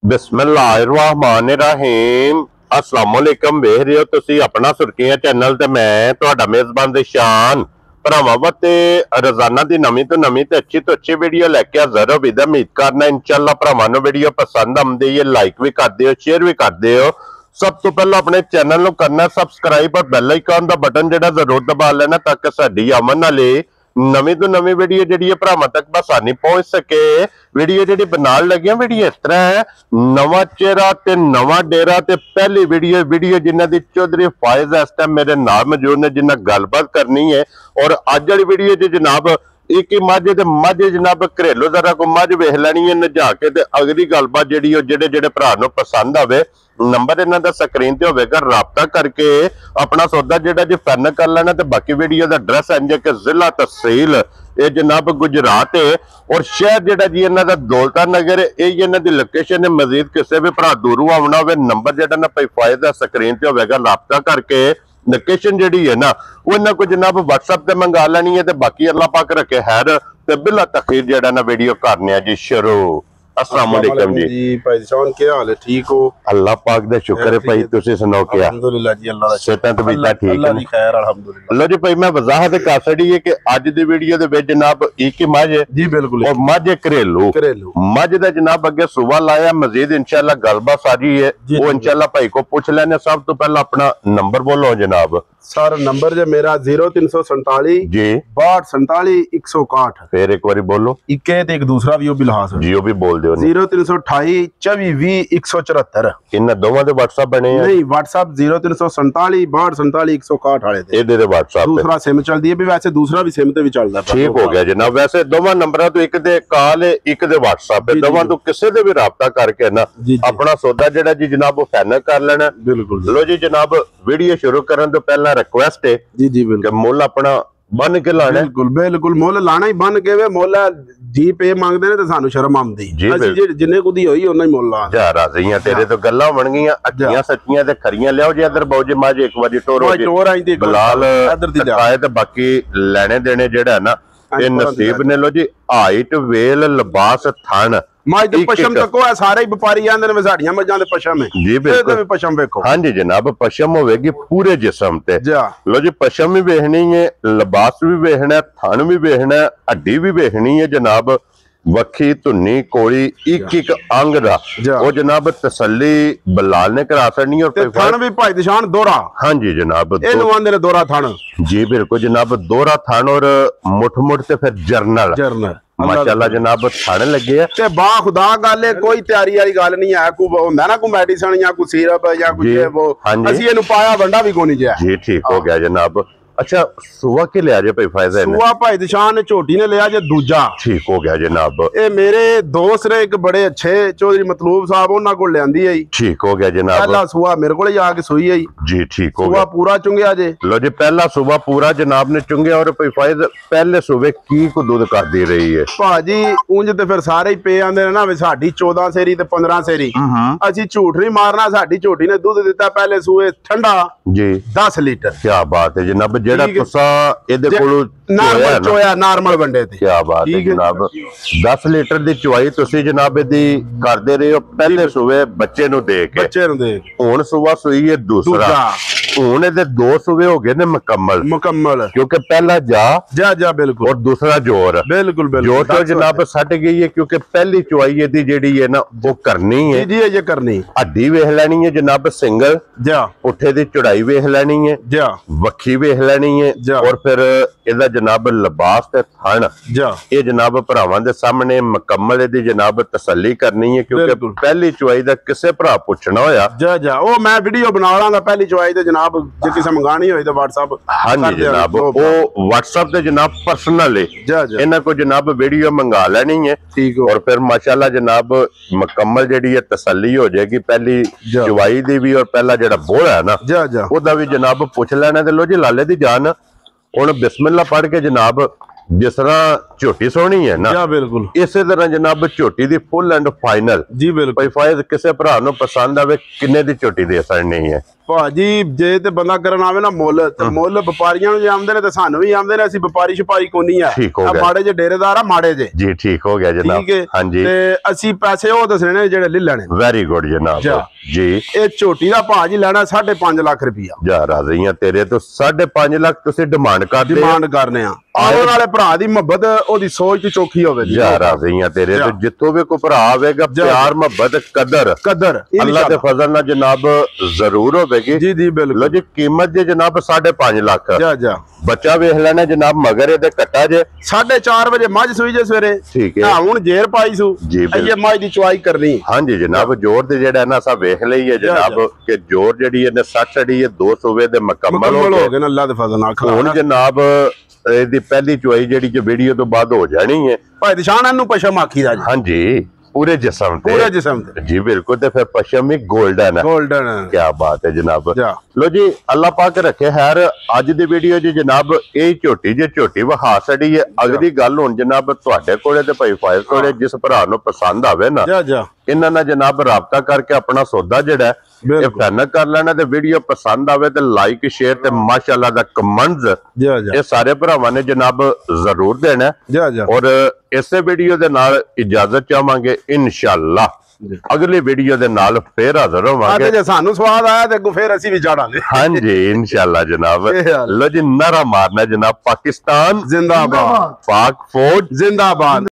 बिस्मिल्लाहिर्रहमानिर्रहीम अस्सलाम वालेकुम। वेख रहे हो तुसी अपना सुर्खियां चैनल ते मैं तुहाडा मेजबान दिशान भरावां वास्ते रोजाना दी नवीं तो नवीं ते अच्छी वीडियो लेके हाजिर हो। उम्मीद करना इंशाअल्लाह भरावां नूं वीडियो पसंद आउंदी है, लाइक भी कर दिओ, शेयर भी कर दिओ। सब तो पहले अपने चैनल नूं करना सबसक्राइब और बेल आइकन दा बटन जिहड़ा जरूर दबा लेना ताकि साडी आमन वाली नवीं तो नवीं वीडियो जिहड़ी है भरावां तक आसानी पहुंच सके। वीडियो जिहड़ी बनाण लगे वीडियो इस तरह है, नवा चेहरा ते नवा डेरा ते पहली वीडियो जिन्हां दी चौधरी फायज इस टाइम मेरे नाल मौजूद ने जिन्हां गलबात करनी है। और अज वाली वीडियो च जनाब एक ही मझ ते मझ जनाब घरेलू जरा को मझ वेख लैनी है नजा के ते अगली गलबात जिहड़ी जेडे भरा नूं पसंद आवे नंबर इन्हां दा स्क्रीन ते होवेगा, राबता करके अपना सौदा जिहड़ा जी फाइनल कर लेना। ते बाकी वीडियो दा एड्रेस है कि जिला तहसील ये जनाब गुजरात है और शहर जिहड़ा जी इन्हां दा दौलता नगर है। ये इन्हां दी लोकेशन है। मजीद किसी भी भरा दूरों आना होवे नंबर जिहड़ा ना भाई फायज दा स्क्रीन ते होवेगा, राबता करके लोकेशन जिहड़ी है ना वो इन्हां को जनाब व्हाट्सएप ते मंगा लेनी है। ते बाकी अल्लाह पाक रखे खैर ते बिला तखीर जिहड़ा ना वीडियो करने जी शुरू। अस्सलाम वालेकुम जी भाई जान, क्या हाल है? ठीक हो? अल्लाह पाक दा शुक्र है भाई, तुसी सुनाओ क्या? अल्हम्दुलिल्लाह जी, अल्लाह दा सेहतां ते बीता ठीक अल्लाह दी खैर अल्हम्दुलिल्लाह। लो जी भाई मैं वजाहत कर छड़ी है कि अज दी वीडियो दे विच जनाब एक ही मझ जी बिल्कुल और मझ घरेलू मझ दा जनाब अगे सुबह लाया। मजीद इंशाअल्लाह गलबात सारी है वो इंशाअल्लाह भाई को पूछ लेने। सब तो पहला अपना नंबर बोलो जनाब। सर नंबर जो मेरा 0347 जी 6247 161। फिर एक बारी बोलो। इक्के ते एक दूसरा भी बिलहास जी वो भी बोल दियो। 0328 24 174। इन दोवां दे व्हाट्सएप बने हैं? नहीं, व्हाट्सएप 0347 6247 161 वाले ते ए दे व्हाट्सएप दूसरा सिम चलदी है भी, वैसे दूसरा भी सिम ते भी चलदा। ठीक हो गया जनाब। वैसे दोवां नंबरां तो एक दे कॉल है एक दे व्हाट्सएप है, दोवां तो किसी दे भी राबता करके ना अपना सौदा जिहड़ा जी जनाब वो फाइनल कर लेना। बिल्कुल। लो जी जनाब वीडियो शुरू करन तो पहला रिक्वेस्ट है जी जी बिल्कुल मुल अपना बन के लाना। बिल्कुल बिल्कुल मुल लाना ही बन के वे। मुल जी पे मांगदे ने ते सानू शर्म आंदी। असि जिन्ने कुदी होई ओना ही मुल ला जा राज़ियां तेरे तो गल्लां बन गईयां अच्छियां सच्चियां ते खरियां। लियाओ जी इधर बाऊ जी माजे एक बारी टोर आई दी बिलाल इधर दी जाए ते बाकी लेने देने जेड़ा है ना ये नसीब ने। लो जी हाइट वेल लिबास थन माज दे पशम तको है, सारे ही व्यापारी आंदे ने साडियां मज्जां दे पशम है। जी बिल्कुल पशम देखो। हां जी जनाब पशम होवेगी पूरे जिस्म ते। लो जी पशम भी वेखनी है, लिबास भी वेखना है, थन भी वेखना है, हड्डी भी वेखनी है जनाब। वखी धुन्नी कोड़ी एक एक अंग दा वो जनाब तसल्ली बिलाल ने करा छड़नी। और थन भी भाई निशान दोहरा। हां जी जनाब ए नवांदे ने दोहरा थन। जी बिल्कुल जनाब दोहरा थन और मुठ ते फिर जर्नल माशाल्लाह जनाब थाने लगे है। ते बा खुदा गल है, कोई तैयारी वाली गल नहीं है। को होंदा ना को मेडिसिन या को सिरप या कुछ वो असि एनु पाया वंडा भी कोनी जे। जी ठीक हो गया जनाब। अच्छा सुबह के लिया जे भाई फायदा है? सुबह भाई दिशान ने छोटी ने लिया जे दूजा। ठीक हो गया जनाब। ए मेरे दोस्त ने एक बड़े अच्छे चौधरी मतलूब साहब उन्हां को लेंदी है। ठीक हो गया जनाब। पहला सुबह मेरे को आके सुई है जी। ठीक हो गया। सुबह पूरा चुंगया जे। लो जी पहला सुबह पूरा जनाब ने चुंगया। और भाई फायदा पहले सुबह की को दूध कर दे रही है भाजी? उंज ते फिर सारे ही पे आंदे ना वे साडी 14 सेरी ते 15 सेरी। असि झूठ नहीं मारना, साडी झोटी ने दूध दिता पहले सुबह ठंडा जी 10 लीटर। क्या बात है जनाब। जेड़ा तुसा इहदे कोलों नॉर्मल चोया नॉर्मल वंडे ते। क्या बात है जनाब। 10 लीटर दी चुआई तुसी जनाब इहदी करदे रहे हो पहले सुबह बच्चे नु दे के। हुण सुबह सुई है दूसरा। हुण इहदे 2 सुबह हो गए ने मुकम्मल क्योंकि पहला जा बिल्कुल और दूसरा जोर बिल्कुल जोर तो जनाब सट गई है क्योंकि पहली चुआई इहदी जेड़ी है ना वो करनी है। जी ये करनी। हड्डी वेख लेनी है जनाब सिंगल जा, पुठे दी चौड़ाई वेख लेनी है जा, वक्खी वेख लेनी है और फिर इहदा जनाब लिबास ते थन जा ये जनाब भरावां दे सामने मुकम्मल इहदी जनाब तसल्ली करनी है। क्योंकि पहली चुआई दा किसे भरा पुछना होया जा ओ मैं वीडियो बना लांगा पहली चुआई ते जनाब जे किसे मंगानी होई तो व्हाट्सएप। हां जी जनाब वो व्हाट्सएप ते जनाब पर्सनल है इन्हां को जनाब वीडियो मंगा लेनी है। ठीक और फिर माशाल्लाह जनाब मुकम्मल जेडी है तसल्ली हो जाएगी पहली चुआई दी भी और पहला जेड़ा बोल है ना ओदा भी जनाब पूछ लेना। ते लो जी लाले दी जान हुण बिस्मिल्लाह पढ़ के जनाब जिस तरह ਝੋਟੀ ਸੋਹਣੀ ਹੈ ਨਾ ਜੀ ਬਿਲकुल ਇਸੇ ਤਰ੍ਹਾਂ ਜਨਾਬ ਝੋਟੀ ਦੀ ਫੁੱਲ ਐਂਡ ਫਾਈਨਲ ਜੀ ਬਿਲकुल ਭਾਈ ਫਾਇਦ ਕਿਸੇ ਭਰਾ ਨੂੰ ਪਸੰਦ ਆਵੇ ਕਿੰਨੇ ਦੀ ਝੋਟੀ ਦੇ ਸਕਣੀ ਹੈ ਭਾਜੀ ਜੇ ਤੇ ਬੰਦਾ ਕਰਨ ਆਵੇ ਨਾ ਮੁੱਲ ਤੇ ਮੁੱਲ ਵਪਾਰੀਆਂ ਨੂੰ ਜੇ ਆਉਂਦੇ ਨੇ ਤੇ ਸਾਨੂੰ ਵੀ ਆਉਂਦੇ ਨੇ ਅਸੀਂ ਵਪਾਰੀ ਛਪਾਰੀ ਕੋਨੀ ਆ ਮਾੜੇ ਜੇ ਡੇਰੇਦਾਰ ਆ ਮਾੜੇ ਜੇ ਜੀ ਠੀਕ ਹੋ ਗਿਆ ਜਨਾਬ ਹਾਂਜੀ ਤੇ ਅਸੀਂ ਪੈਸੇ ਉਹ ਦੱਸਣੇ ਨੇ ਜਿਹੜੇ ਲੈ ਲੈਣੇ ਵੈਰੀ ਗੁੱਡ ਜਨਾਬ ਜੀ ਇਹ ਝੋਟੀ ਦਾ ਭਾਜੀ ਲੈਣਾ 5.5 ਲੱਖ ਰੁਪਇਆ ਜਾ ਰਾਜ਼ੀਆਂ ਤੇਰੇ ਤੋਂ 5.5 ਲੱਖ ਤੁਸੀਂ ਡਿਮਾਂਡ ਕਰਨੇ ਆ ਆਉਣ ਵਾਲੇ ਭਰਾ ਦੀ ਮੁਹੱਬਤ ਉਹਦੀ ਸੋਚ ਤੇ ਚੋਖੀ ਹੋਵੇ ਜਾ ਰਾਜ਼ੀਆਂ ਤੇਰੇ ਤੋਂ ਜਿੱਥੋਂ ਵੀ ਕੋਈ ਭਰਾ ਆਵੇਗਾ ਪਿਆਰ ਮੁਹੱਬਤ ਕਦਰ ਅੱਲਾਹ ਦੇ ਫਜ਼ਲ ਨਾਲ ਜਨਾਬ ਜ਼ਰੂਰ ਹੋਵੇਗੀ ਜੀ ਜੀ ਬਿਲਕੁਲ ਲੋ ਜੀ ਕੀਮਤ ਜੇ ਜਨਾਬ 5.5 ਲੱਖ ਜਾ ਬੱਚਾ ਵੇਖ ਲੈਣਾ ਜਨਾਬ ਮਗਰ ਇਹਦੇ ਕੱਟਾ ਜੇ 4:30 ਵਜੇ ਮੱਝ ਸੂਈ ਜੇ ਸਵੇਰੇ ਠੀਕ ਹੈ ਹੁਣ ਜੇਰ ਪਾਈ ਸੂ ਇਹ ਮੱਝ ਦੀ ਚੁਆਈ ਕਰਨੀ ਹਾਂਜੀ ਜਨਾਬ ਜੋਰ ਤੇ ਜਿਹੜਾ ਨਾ ਸਭ ਵੇਖ ਲਈਏ ਜਨਾਬ ਕਿ ਜੋਰ ਜਿਹੜੀ ਇਹਨੇ 60 ਅੜੀ ਹੈ 2 ਸੂਬੇ ਦੇ ਮੁਕੰਮਲ ਹੋ ਗਏ ਨਾ ਅੱਲਾਹ ਦੇ ਫਜ਼ਲ ਨਾਲ ਹੁਣ ਜਨਾਬ ਇਹਦੀ ਪਹਿਲੀ ਚੁਆਈ ਜਿਹੜੀ ਕਿ ਵੀਡੀਓ ਤੋਂ ਬਾਅਦ ਹੋ ਜਾਣੀ ਹੈ ਭਾਈ ਨਿਸ਼ਾਨ ਇਹਨੂੰ ਪਸ਼ਮ ਆਖੀਦਾ ਜੀ ਹਾਂਜੀ ਪੂਰੇ ਜਿਸਮ ਤੇ ਜੀ ਬਿਲਕੁਲ ਤੇ ਫਿਰ ਪਸ਼ਮ ਵੀ ਗੋਲਡਨ ਕੀ ਬਾਤ ਹੈ ਜਨਾਬ ਲੋ ਜੀ ਅੱਲਾਹ ਪਾਕ ਰੱਖੇ ਖੈਰ ਅੱਜ ਦੀ ਵੀਡੀਓ ਜੀ ਜਨਾਬ ਇਹ ਝੋਟੀ ਵਹਾ ਛੜੀ ਹੈ ਅਗਲੀ ਗੱਲ ਹੁਣ ਜਨਾਬ ਤੁਹਾਡੇ ਕੋਲੇ ਤੇ ਭਾਈ ਫਾਇਜ਼ ਕੋਲੇ ਜਿਸ ਭਰਾ ਨੂੰ ਪਸੰਦ ਆਵੇ ਨਾ ਇਹਨਾਂ ਨਾਲ ਜਨਾਬ ਰਾਬਤਾ ਕਰਕੇ ਆਪਣਾ ਸੌਦਾ ਜਿਹੜਾ ਇਹ ਫਾਈਨਲ ਕਰ ਲੈਣਾ ਤੇ ਵੀਡੀਓ ਪਸੰਦ ਆਵੇ ਤੇ ਲਾਈਕ ਸ਼ੇਅਰ ਤੇ ਮਾਸ਼ਾਅੱਲਾ ਦਾ ਕਮੈਂਟਸ ਇਹ ਸਾਰੇ ਭਰਾਵਾਂ ਨੇ ਜਨਾਬ ਜ਼ਰੂਰ ਦੇਣਾ ਔਰ ਇਸੇ ਵੀਡੀਓ ਦੇ ਨਾਲ ਇਜਾਜ਼ਤ ਚਾਹਾਂਗੇ ਇਨਸ਼ਾਅੱਲਾ ਅਗਲੀ ਵੀਡੀਓ ਦੇ ਨਾਲ ਫੇਰ ਹਾਜ਼ਰ ਹੋਵਾਂਗੇ ਜੇ ਸਾਨੂੰ ਸਵਾਦ ਆਇਆ ਤੇ ਅੱਗੋਂ ਫੇਰ ਅਸੀਂ ਵੀ ਜਾੜਾਂਗੇ ਹਾਂਜੀ ਇਨਸ਼ਾਅੱਲਾ ਜਨਾਬ ਲੋ ਜੀ ਨਾਰਾ ਮਾਰਨਾ ਜਨਾਬ ਪਾਕਿਸਤਾਨ ਜ਼ਿੰਦਾਬਾਦ ਪਾਕ ਫੌਜ ਜ਼ਿੰਦਾਬਾਦ